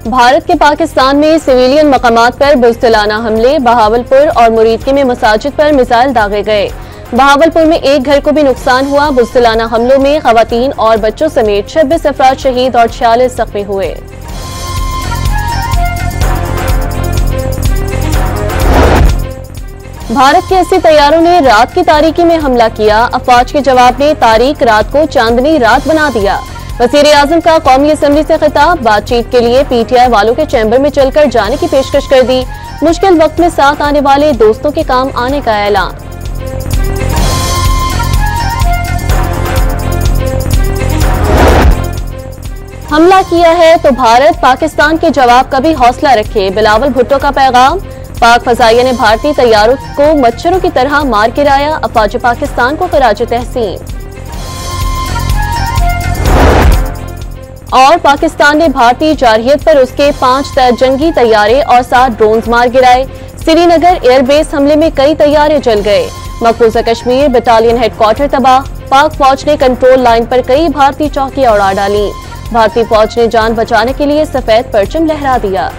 भारत के पाकिस्तान में सिविलियन मकामात पर बुज़दिलाना हमले। बहावलपुर और मुरीदकी में मसाजिद पर मिसाइल दागे गए। बहावलपुर में एक घर को भी नुकसान हुआ। बुज़दिलाना हमलों में खवातीन और बच्चों समेत 26 अफराद शहीद और 46 जख्मी हुए। भारत के 80 तैयारों ने रात की तारीकी में हमला किया। अफवाज के जवाब ने तारीक रात को चांदनी रात बना दिया। वज़ीर-ए-आज़म का कौमी असम्बली से खिताब। बातचीत के लिए पीटीआई वालों के चैम्बर में चलकर जाने की पेशकश कर दी। मुश्किल वक्त में साथ आने वाले दोस्तों के काम आने का ऐलान। हमला किया है तो भारत पाकिस्तान के जवाब का भी हौसला रखे। बिलावल भुट्टो का पैगाम। पाक फजाइया ने भारतीय तैयारों को मच्छरों की तरह मार गिराया। अफवाज पाकिस्तान को खराज तहसीन। और पाकिस्तान ने भारतीय जारहियत पर उसके 5 जंगी तैयारे और 7 ड्रोन्स मार गिराए। श्रीनगर एयरबेस हमले में कई तैयारे जल गए। मकबूजा कश्मीर बटालियन हेडक्वार्टर तबाह। पाक फौज ने कंट्रोल लाइन पर कई भारतीय चौकियां उड़ा डाली। भारतीय फौज ने जान बचाने के लिए सफेद परचम लहरा दिया।